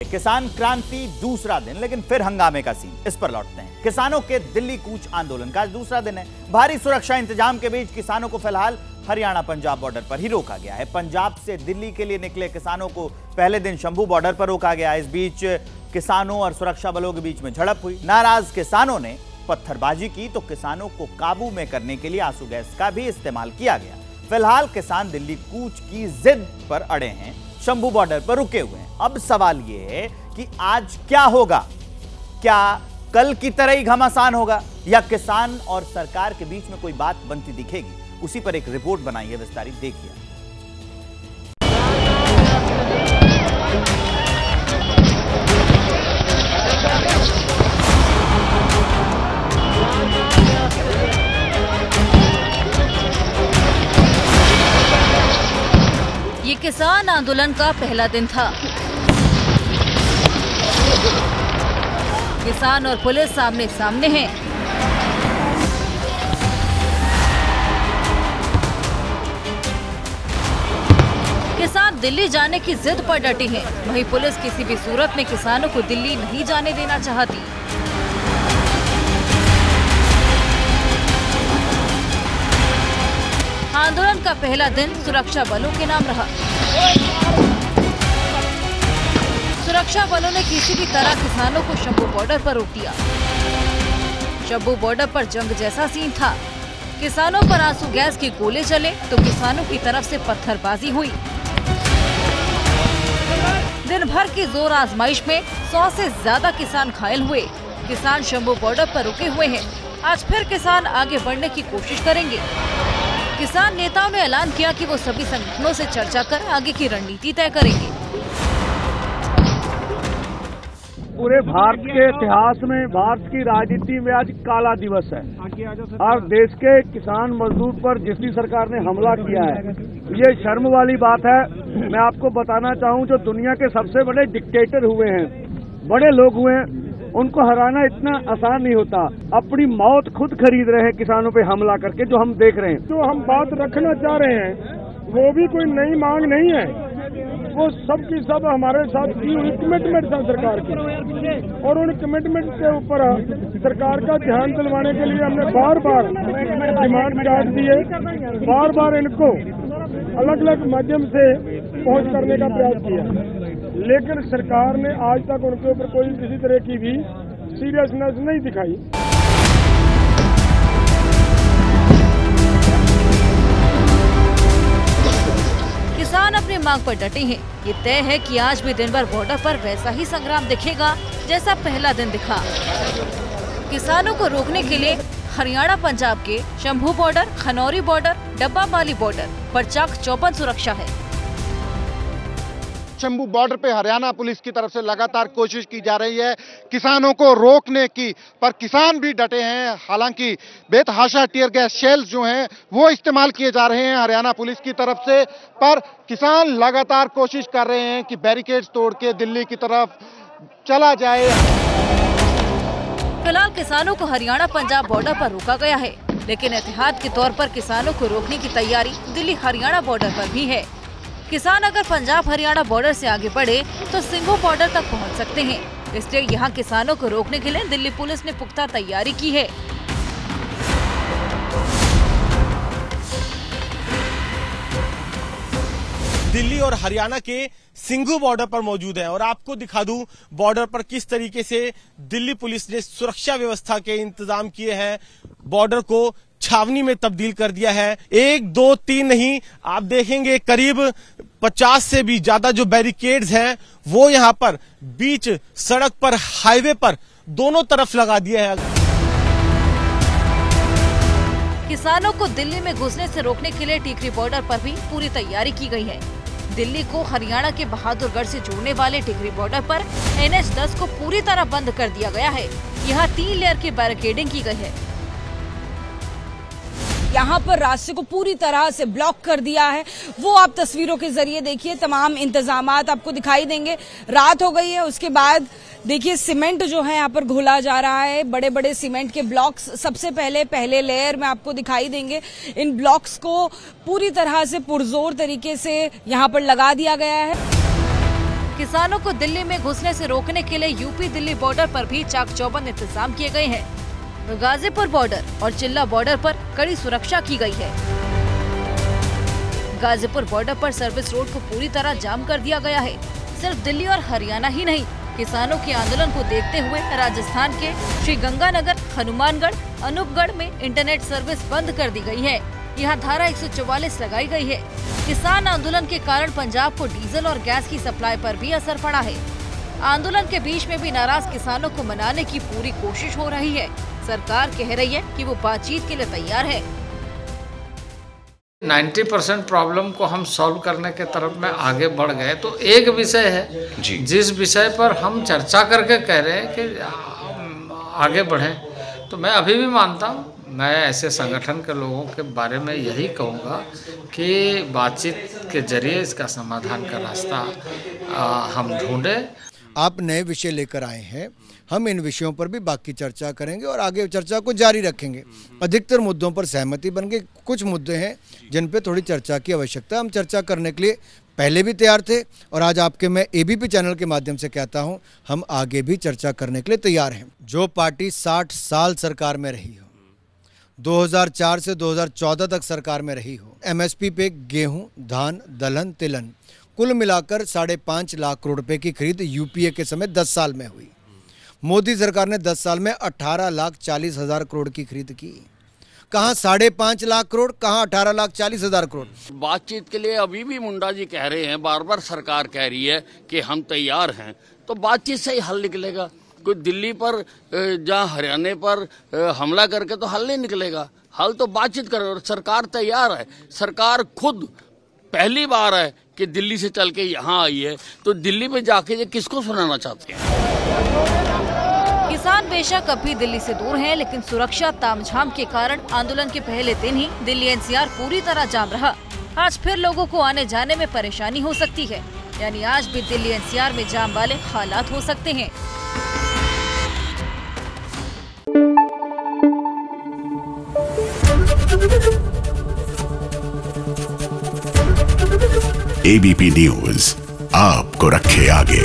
किसान क्रांति दूसरा दिन, लेकिन फिर हंगामे का सीन। इस पर लौटते हैं। किसानों के दिल्ली कूच आंदोलन का आज दूसरा दिन है। भारी सुरक्षा इंतजाम के बीच किसानों को फिलहाल हरियाणा पंजाब बॉर्डर पर ही रोका गया है। पंजाब से दिल्ली के लिए निकले किसानों को पहले दिन शंभू बॉर्डर पर रोका गया। इस बीच किसानों और सुरक्षा बलों के बीच में झड़प हुई। नाराज किसानों ने पत्थरबाजी की तो किसानों को काबू में करने के लिए आंसू गैस का भी इस्तेमाल किया गया। फिलहाल किसान दिल्ली कूच की जिद पर अड़े हैं, शंभू बॉर्डर पर रुके हुए हैं। अब सवाल यह है कि आज क्या होगा? क्या कल की तरह ही घमासान होगा या किसान और सरकार के बीच में कोई बात बनती दिखेगी? उसी पर एक रिपोर्ट बनाई है, विस्तारित देखिए। ये किसान आंदोलन का पहला दिन था। किसान और पुलिस आमने सामने हैं। किसान दिल्ली जाने की जिद पर डटे हैं, वहीं पुलिस किसी भी सूरत में किसानों को दिल्ली नहीं जाने देना चाहती। आंदोलन का पहला दिन सुरक्षा बलों के नाम रहा। सुरक्षा बलों ने किसी भी तरह किसानों को शंभू बॉर्डर पर रोक दिया। शंभू बॉर्डर पर जंग जैसा सीन था। किसानों पर आंसू गैस के गोले चले तो किसानों की तरफ से पत्थरबाजी हुई। दिन भर की जोर आजमाइश में 100 से ज्यादा किसान घायल हुए। किसान शंभू बॉर्डर पर रुके हुए हैं। आज फिर किसान आगे बढ़ने की कोशिश करेंगे। किसान नेताओं ने ऐलान किया कि वो सभी संगठनों से चर्चा कर आगे की रणनीति तय करेंगे। पूरे भारत के इतिहास में, भारत की राजनीति में आज काला दिवस है। और देश के किसान मजदूर पर जिस सरकार ने हमला किया है, ये शर्म वाली बात है। मैं आपको बताना चाहूँ, जो दुनिया के सबसे बड़े डिक्टेटर हुए हैं, बड़े लोग हुए हैं, उनको हराना इतना आसान नहीं होता। अपनी मौत खुद खरीद रहे हैं किसानों पे हमला करके, जो हम देख रहे हैं। जो हम बात रखना चाह रहे हैं वो भी कोई नई मांग नहीं है, वो सब की सब हमारे साथ की हुई कमिटमेंट है सरकार की, और उन कमिटमेंट के ऊपर सरकार का ध्यान दिलवाने के लिए हमने बार बार डिमांड चार्ट दिए, बार बार इनको अलग अलग माध्यम से पहुंच करने का प्रयास किया, लेकिन सरकार ने आज तक उनके ऊपर कोई किसी तरह की भी सीरियसनेस नहीं दिखाई। किसान अपनी मांग पर डटे हैं। ये तय है कि आज भी दिन भर बॉर्डर पर वैसा ही संग्राम दिखेगा जैसा पहला दिन दिखा। किसानों को रोकने के लिए हरियाणा पंजाब के शंभू बॉर्डर, खनौरी बॉर्डर, डब्बा माली बॉर्डर पर चाक चौबंद सुरक्षा है। शंभू बॉर्डर पे हरियाणा पुलिस की तरफ से लगातार कोशिश की जा रही है किसानों को रोकने की, पर किसान भी डटे हैं। हालांकि बेतहाशा टीयर गैस शेल्स जो हैं वो इस्तेमाल किए जा रहे हैं हरियाणा पुलिस की तरफ से, पर किसान लगातार कोशिश कर रहे हैं कि बैरिकेड्स तोड़ के दिल्ली की तरफ चला जाए। फिलहाल किसानों को हरियाणा पंजाब बॉर्डर पर रोका गया है, लेकिन एहतियात के तौर पर किसानों को रोकने की तैयारी दिल्ली हरियाणा बॉर्डर पर भी है। किसान अगर पंजाब हरियाणा बॉर्डर से आगे बढ़े तो सिंघू बॉर्डर तक पहुंच सकते हैं। इसलिए यहां किसानों को रोकने के लिए दिल्ली पुलिस ने पुख्ता तैयारी की है। दिल्ली और हरियाणा के सिंघू बॉर्डर पर मौजूद हैं और आपको दिखा दूं बॉर्डर पर किस तरीके से दिल्ली पुलिस ने सुरक्षा व्यवस्था के इंतजाम किए हैं। बॉर्डर को छावनी में तब्दील कर दिया है। 1, 2, 3 नहीं, आप देखेंगे करीब 50 से भी ज्यादा जो बैरिकेड्स हैं वो यहां पर बीच सड़क पर, हाईवे पर दोनों तरफ लगा दिए हैं। किसानों को दिल्ली में घुसने से रोकने के लिए टीकरी बॉर्डर पर भी पूरी तैयारी की गई है। दिल्ली को हरियाणा के बहादुरगढ़ से जोड़ने वाले टिकरी बॉर्डर पर NH-10 को पूरी तरह बंद कर दिया गया है। यहाँ 3 लेयर की बैरिकेडिंग की गई है। यहाँ पर रास्ते को पूरी तरह से ब्लॉक कर दिया है। वो आप तस्वीरों के जरिए देखिए, तमाम इंतजामात आपको दिखाई देंगे। रात हो गई है, उसके बाद देखिए सीमेंट जो है यहाँ पर घोला जा रहा है। बड़े बड़े सीमेंट के ब्लॉक्स सबसे पहले लेयर में आपको दिखाई देंगे। इन ब्लॉक्स को पूरी तरह से पुरजोर तरीके से यहाँ पर लगा दिया गया है। किसानों को दिल्ली में घुसने से रोकने के लिए यूपी दिल्ली बॉर्डर पर भी चाक चौबंद इंतजाम किए गए हैं। गाजीपुर बॉर्डर और चिल्ला बॉर्डर पर कड़ी सुरक्षा की गई है। गाजीपुर बॉर्डर पर सर्विस रोड को पूरी तरह जाम कर दिया गया है। सिर्फ दिल्ली और हरियाणा ही नहीं, किसानों के आंदोलन को देखते हुए राजस्थान के श्रीगंगानगर, हनुमानगढ़, अनूपगढ़ में इंटरनेट सर्विस बंद कर दी गई है। यहाँ धारा 144 लगाई गई है। किसान आंदोलन के कारण पंजाब को डीजल और गैस की सप्लाई पर भी असर पड़ा है। आंदोलन के बीच में भी नाराज किसानों को मनाने की पूरी कोशिश हो रही है। सरकार कह रही है कि वो बातचीत के लिए तैयार है। 90% प्रॉब्लम को हम सॉल्व करने के तरफ में आगे बढ़ गए। तो एक विषय है जिस विषय पर हम चर्चा करके कह रहे हैं कि आगे बढ़ें, तो मैं अभी भी मानता हूँ, मैं ऐसे संगठन के लोगों के बारे में यही कहूँगा कि बातचीत के जरिए इसका समाधान का रास्ता हम ढूंढें। आप नए विषय लेकर आए हैं, हम इन विषयों पर भी बाकी चर्चा करेंगे और आगे चर्चा को जारी रखेंगे। अधिकतर मुद्दों पर सहमति बन गई, कुछ मुद्दे हैं जिन पे थोड़ी चर्चा की आवश्यकता है। हम चर्चा करने के लिए पहले भी तैयार थे और आज आपके मैं एबीपी चैनल के माध्यम से कहता हूं, हम आगे भी चर्चा करने के लिए तैयार हैं। जो पार्टी 60 साल सरकार में रही हो, 2004 से 2014 तक सरकार में रही हो, एमएसपी पे गेहूं, धान, दलहन, तिलहन कुल मिलाकर 5.5 लाख करोड़ रुपए की खरीद यूपीए के समय 10 साल में हुई। मोदी सरकार ने 10 साल में 18,40,000 करोड़ की खरीद की। कहाँ 5.5 लाख करोड़, कहाँ 18,40,000 करोड़। बातचीत के लिए अभी भी मुंडा जी कह रहे हैं, बार बार सरकार कह रही है कि हम तैयार हैं, तो बातचीत से ही हल निकलेगा। कोई दिल्ली पर जहाँ हरियाणा पर हमला करके तो हल नहीं निकलेगा। हल तो बातचीत करे और सरकार तैयार है। सरकार खुद पहली बार है कि दिल्ली से चल के यहाँ आई है, तो दिल्ली में जाके ये किसको सुनाना चाहते हैं। किसान बेशक अभी दिल्ली से दूर हैं, लेकिन सुरक्षा तामझाम के कारण आंदोलन के पहले दिन ही दिल्ली एनसीआर पूरी तरह जाम रहा। आज फिर लोगों को आने जाने में परेशानी हो सकती है, यानी आज भी दिल्ली एनसीआर में जाम वाले हालात हो सकते हैं। एबीपी न्यूज आपको रखे आगे।